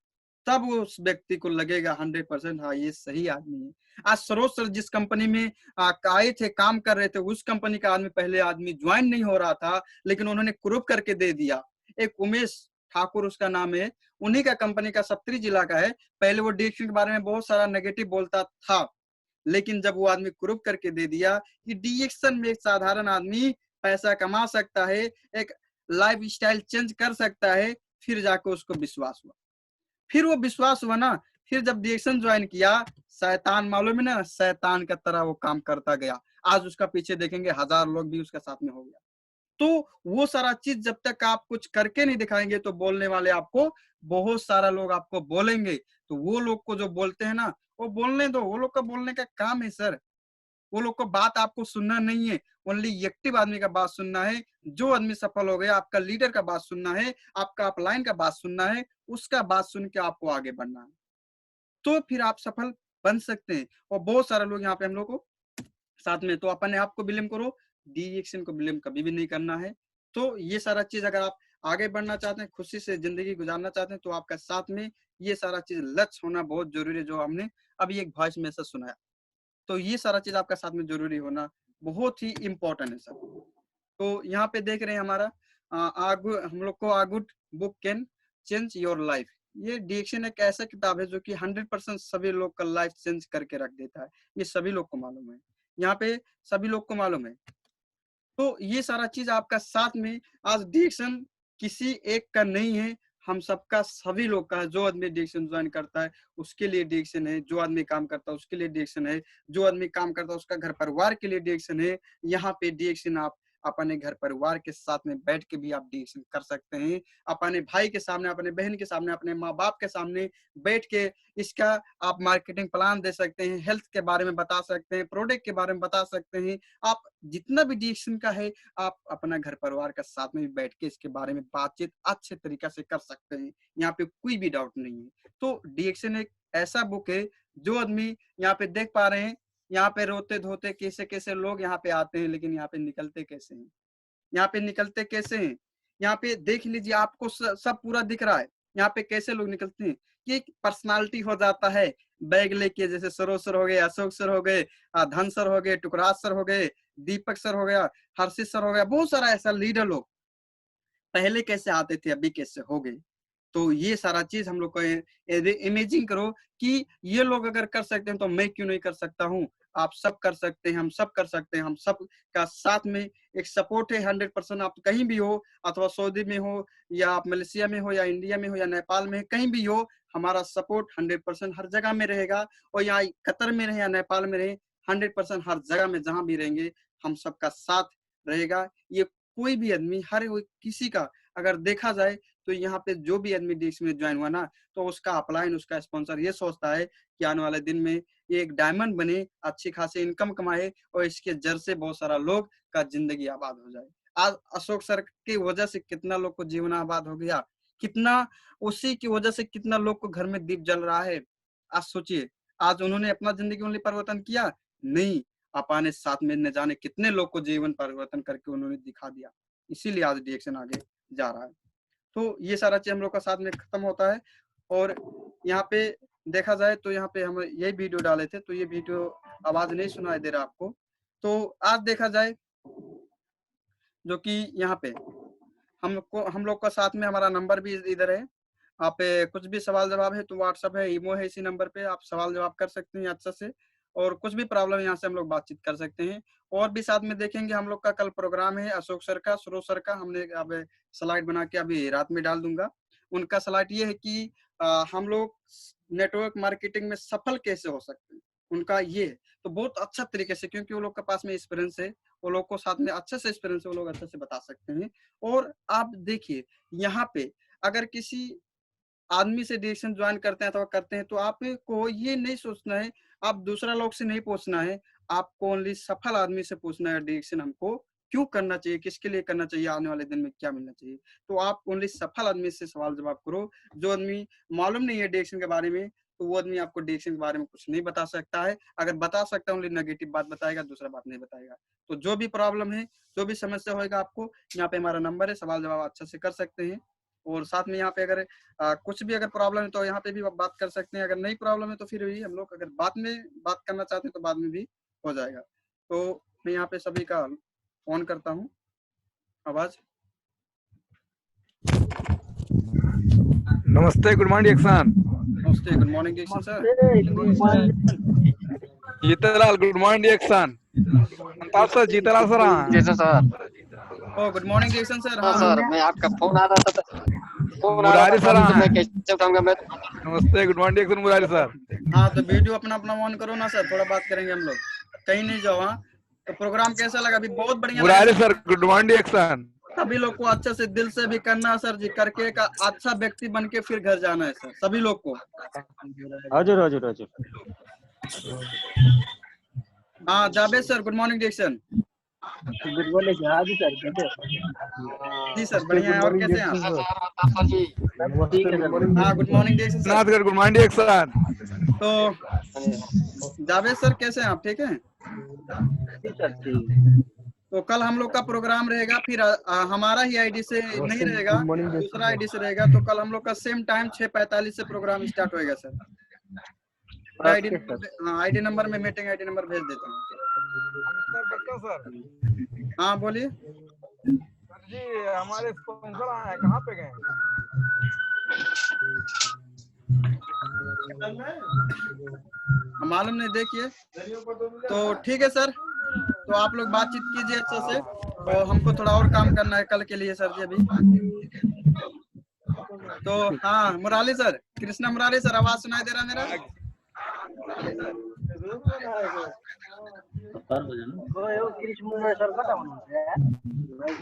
Speaker 1: तब उस व्यक्ति को लगेगा 100% हाँ ये सही आदमी है। आज सरोज सर जिस कंपनी में आए थे, काम कर रहे थे, उस कंपनी का आदमी पहले आदमी ज्वाइन नहीं हो रहा था, लेकिन उन्होंने प्रूव करके दे दिया। एक उमेश ठाकुर उसका नाम है, उन्हीं का कंपनी का सप्तरी जिला का है। पहले वो डिएक्शन के बारे में बहुत सारा नेगेटिव बोलता था, लेकिन जब वो आदमी प्रूव करके दे दिया कि डिएक्शन में एक साधारण आदमी पैसा कमा सकता है, एक लाइफ स्टाइल चेंज कर सकता है, फिर जाकर उसको विश्वास हुआ। फिर वो विश्वास हुआ ना, फिर जब डिएक्शन ज्वाइन किया, शैतान मालूम है ना, शैतान का तरह वो काम करता गया। आज उसका पीछे देखेंगे 1000 लोग भी उसके साथ में हो गया। तो वो सारा चीज जब तक आप कुछ करके नहीं दिखाएंगे तो बोलने वाले आपको बहुत सारा लोग आपको बोलेंगे। तो वो लोग को जो बोलते हैं ना, वो बोलने दो, वो लोग का बोलने का काम है सर। वो लोग को बात आपको सुनना नहीं है, ओनली एक्टिव आदमी का बात सुनना है। जो आदमी सफल हो गया, आपका लीडर का बात सुनना है, आपका अपलाइन का बात सुनना है, उसका बात सुन के आपको आगे बढ़ना है, तो फिर आप सफल बन सकते हैं। और बहुत सारे लोग यहाँ पे हम लोग को साथ में, तो अपने आप को ब्लेम करो, डिएक्शन को ब्लेम कभी भी नहीं करना है। तो ये सारा चीज अगर आप आगे बढ़ना चाहते हैं, खुशी से जिंदगी गुजारना चाहते हैं, तो आपका साथ में ये सारा चीज लक्ष्य होना बहुत जरूरी है, जो हमने अभी एक वॉइस मैसेज सुनाया। तो ये सारा चीज आपका साथ में जरूरी होना बहुत ही इम्पोर्टेंट है सर। तो यहाँ पे देख रहे हैं हमारा हम लोग को आ good book can change your life. ये डिएक्शन एक ऐसा किताब है जो कि 100% सभी लोग का लाइफ चेंज करके रख देता है। ये सभी लोग को मालूम है, यहाँ पे सभी लोग को मालूम है। तो ये सारा चीज आपका साथ में, आज डिएक्शन किसी एक का नहीं है, हम सबका, सभी लोग का है। जो आदमी डिएक्शन ज्वाइन करता है उसके लिए डिएक्शन है, जो आदमी काम करता है उसके लिए डिएक्शन है, जो आदमी काम करता है उसका घर परिवार के लिए डिएक्शन है। यहाँ पे डिएक्शन आप अपने घर परिवार के साथ में बैठ के भी आप डिएक्शन कर सकते हैं, अपने भाई के सामने, अपने बहन के सामने, अपने माँ बाप के सामने बैठ के इसका आप मार्केटिंग प्लान दे सकते हैं, हेल्थ के बारे में बता सकते हैं, प्रोडक्ट के बारे में बता सकते हैं। आप जितना भी डिएक्शन का है, आप अपना घर परिवार के साथ में भी बैठ के इसके बारे में बातचीत अच्छे तरीके से कर सकते हैं। यहाँ पे कोई भी डाउट नहीं है। तो डिएक्शन एक ऐसा बुक है, जो आदमी यहाँ पे देख पा रहे हैं, यहाँ पे रोते धोते कैसे कैसे लोग यहाँ पे आते हैं, लेकिन यहाँ पे निकलते कैसे हैं, यहाँ पे निकलते कैसे हैं, यहाँ पे देख लीजिए, आपको सब पूरा दिख रहा है। यहाँ पे कैसे लोग निकलते हैं कि एक पर्सनालिटी हो जाता है बैग लेके, जैसे सरोज सर हो गए, अशोक सर हो गए, धन सर हो गए, टुकराज सर हो गए, दीपक सर हो गया, हर्षित सर हो गया, बहुत सारा ऐसा लीडर लोग पहले कैसे आते थे, अभी कैसे हो गए। तो ये सारा चीज हम लोग को इमेजिन करो कि ये लोग अगर कर सकते हैं तो मैं क्यों नहीं कर सकता हूँ। आप सब कर सकते हैं, हम सब कर सकते हैं, हम सब का साथ में एक सपोर्ट है 100%। आप कहीं भी हो, अथवा सऊदी में हो, या आप मलेशिया में हो, या इंडिया में हो, या नेपाल में, कहीं भी हो, हमारा सपोर्ट 100% हर जगह में रहेगा। और यहाँ कतर में रहे या नेपाल में रहे, 100% हर जगह में जहां भी रहेंगे हम सबका साथ रहेगा। ये कोई भी आदमी, हर किसी का अगर देखा जाए, तो यहाँ पे जो भी आदमी डिएक्शन में ज्वाइन हुआ ना, तो उसका अपलाइन, उसका स्पॉन्सर ये सोचता है कि आने वाले दिन में ये एक डायमंड बने, अच्छी खासी इनकम कमाए, और इसके जर से बहुत सारा लोग का जिंदगी आबाद हो जाए। आज अशोक सर की वजह से कितना लोग को जीवन आबाद हो गया, कितना उसी की वजह से कितना लोग को घर में दीप जल रहा है। आज सोचिए, आज उन्होंने अपना जिंदगी में परिवर्तन किया नहीं, अपने साथ में न जाने कितने लोग को जीवन परिवर्तन करके उन्होंने दिखा दिया। इसीलिए आज डिएक्शन आगे जा रहा है। तो ये सारा चीज हम लोग का साथ में खत्म होता है। और यहाँ पे देखा जाए तो यहाँ पे हम यही वीडियो डाले थे, तो ये वीडियो आवाज नहीं सुनाई दे रहा आपको। तो आज देखा जाए जो कि यहाँ पे हम लोग का साथ में हमारा नंबर भी इधर है। आप कुछ भी सवाल जवाब है तो व्हाट्सएप है, ईमो है, इसी नंबर पे आप सवाल जवाब कर सकते हैं अच्छा से। और कुछ भी प्रॉब्लम यहाँ से हम लोग बातचीत कर सकते हैं। और भी साथ में देखेंगे हम लोग का कल प्रोग्राम है अशोक सर का, सरोज सर का। हमने अब स्लाइड बना के अभी रात में डाल दूंगा। उनका स्लाइड ये है कि हम लोग नेटवर्क मार्केटिंग में सफल कैसे हो सकते हैं, उनका ये है। तो बहुत अच्छा तरीके से, क्योंकि वो लोग के पास में एक्सपीरियंस है, वो लोग को साथ में अच्छे से एक्सपीरियंस है, वो लोग अच्छे से बता सकते हैं। और आप देखिए यहाँ पे अगर किसी आदमी से डिरेक्शन ज्वाइन करते हैं अथवा करते हैं, तो आपको ये नहीं सोचना है, आप दूसरा लोग से नहीं पूछना है, आपको ओनली सफल आदमी से पूछना है डिरेक्शन हमको क्यों करना चाहिए, किसके लिए करना चाहिए, आने वाले दिन में क्या मिलना चाहिए। तो आप ओनली सफल आदमी से सवाल जवाब करो। जो आदमी मालूम नहीं है डिरेक्शन के बारे में, तो वो आदमी आपको डिरेक्शन के बारे में कुछ नहीं बता सकता है। अगर बता सकता है ओनली नेगेटिव बात बताएगा, दूसरा बात नहीं बताएगा। तो जो भी प्रॉब्लम है, जो भी समस्या होगा, आपको यहाँ पे हमारा नंबर है, सवाल जवाब अच्छे से कर सकते हैं। और साथ में यहाँ पे अगर कुछ भी अगर प्रॉब्लम है तो यहाँ पे भी बात कर सकते हैं। अगर नहीं प्रॉब्लम है तो फिर भी हम लोग अगर बाद में बात करना चाहते हैं तो बाद में भी हो जाएगा। तो मैं यहाँ पे सभी का ऑन करता हूँ आवाज।
Speaker 2: नमस्ते, गुड मॉर्निंग एक्शन।
Speaker 1: नमस्ते, good morning action sir.
Speaker 2: Jeetlal, good morning action. अंताब सर, जीतलाल सर।
Speaker 4: जैसा sir.
Speaker 1: Oh good morning action sir.
Speaker 4: हाँ सर, मैं आपका फोन आ रहा था,
Speaker 2: मुरारी सर।
Speaker 4: तो मैं कैसे उठाऊंगा मैं।
Speaker 2: नमस्ते, good morning action Murari sir.
Speaker 1: हाँ तो वीडियो अपना अपना ऑन करो ना सर, थोड़ा बात करेंगे हम लोग, कहीं नहीं जाओ। हाँ तो प्रोग्राम कैसा लगा? अभी बहुत बढ़िया
Speaker 2: मुरारी
Speaker 1: लगा
Speaker 2: सर, गुड मॉर्निंग एक्शन।
Speaker 1: सभी लोग को अच्छे से दिल से भी करना है सर जी, करके का अच्छा व्यक्ति बन के फिर घर जाना है सर सभी लोग को।
Speaker 5: हजुर हजुर हजुर।
Speaker 1: हाँ Javed sir, good morning direction.
Speaker 5: Good morning आज सर, कैसे?
Speaker 1: जी सर बढ़िया है। और कैसे हैं आप?
Speaker 4: सर जी
Speaker 5: ठीक है सर।
Speaker 1: हाँ गुड मॉर्निंग डिरेक्शन सर।
Speaker 2: नाथ सर, गुड मॉर्निंग एक्शन।
Speaker 1: तो जावेद सर कैसे हैं आप? ठीक है
Speaker 5: ठीक सर, ठीक।
Speaker 1: तो कल हम लोग का प्रोग्राम रहेगा, फिर हमारा ही आईडी से नहीं रहेगा, दूसरा आईडी से रहेगा। तो कल हम लोग का सेम टाइम 6:45 से प्रोग्राम स्टार्ट होएगा सर। आईडी हाँ आईडी नंबर में मीटिंग आईडी नंबर भेज देता हूँ।
Speaker 2: सर
Speaker 1: हाँ बोलिए
Speaker 2: सर जी, हमारे स्पॉन्सर आए हैं, कहाँ पे गए?
Speaker 1: मालूम नहीं, देखिए। तो ठीक है सर, तो आप लोग बातचीत कीजिए अच्छे से, तो हमको थोड़ा और काम करना है कल के लिए सर जी अभी। तो हाँ मुरारी सर, कृष्णा मुरारी सर, आवाज सुनाई दे रहा मेरा?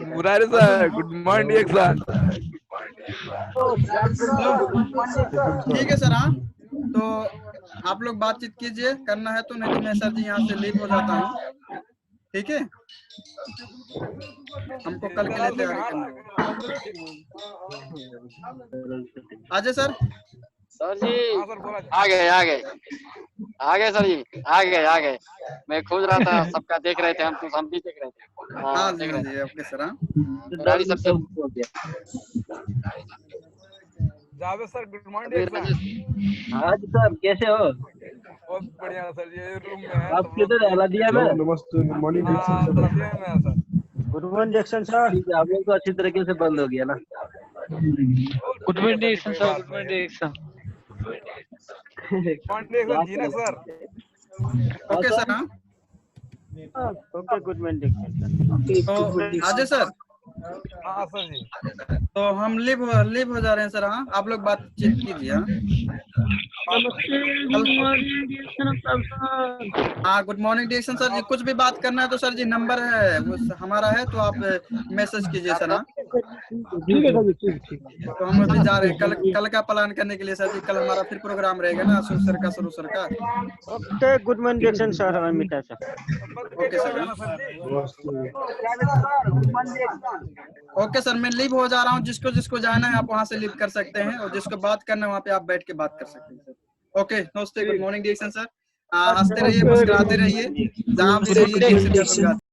Speaker 2: Murari sir, good morning action.
Speaker 1: ठीक है सर। हाँ तो आप लोग बातचीत कीजिए, करना है तो, नहीं तो मैं सर जी यहाँ से लीव हो जाता हूँ। ठीक है, हमको कल के लिए तैयारी करना है। आजे सर।
Speaker 4: सर जी आ गए सर जी, आ गए। मैं खोज रहा था, सबका देख रहे थे हम भी देख रहे थे।
Speaker 1: हाँ
Speaker 4: देख रहे थे।
Speaker 1: Okay sir. हाँ
Speaker 4: मुरारी सब
Speaker 2: Javed sir, good morning action.
Speaker 5: आज सर कैसे हो?
Speaker 2: बहुत बढ़िया सर जी, रूम में है।
Speaker 5: आप किधर है? हल्दिया में?
Speaker 6: नमस्ते, good morning
Speaker 2: sir.
Speaker 5: Good morning action sir. ठीक है, आप लोग तो अच्छी तरीके से बंद हो गया ना।
Speaker 7: Good morning action sir, good morning action.
Speaker 2: जीना सर।
Speaker 1: Okay sir. हाँ
Speaker 5: ओके, गुड मॉर्निंग एक्शन।
Speaker 1: तो आजे सर।
Speaker 2: हाँ सर जी।
Speaker 1: तो हम लीव हो जा रहे हैं सर। हाँ आप लोग बातचीत कीजिए। हाँ गुड मॉर्निंग डिरेक्शन सर जी, कुछ भी बात करना है तो सर जी नंबर है वो हमारा है, तो आप मैसेज कीजिए सर। हाँ
Speaker 5: ठीक है सर जी, ठीक।
Speaker 1: तो हम अभी जा रहे हैं कल का प्लान करने के लिए सर जी। कल हमारा फिर प्रोग्राम रहेगा ना अशोक सर का, सरोज सर का।
Speaker 5: Okay, good morning action sir. Amita sir.
Speaker 1: Okay sir. Okay sir, मैं लीव हो जा रहा हूँ। जिसको जाना है आप वहाँ से लीव कर सकते हैं, और जिसको बात करना है वहाँ पे आप बैठ के बात कर सकते हैं सर। ओके नमस्ते, गुड मॉर्निंग डिरेक्शन सर। हंसते रहिए, मुस्कुराते रहिए, जहाँ भी रहिए।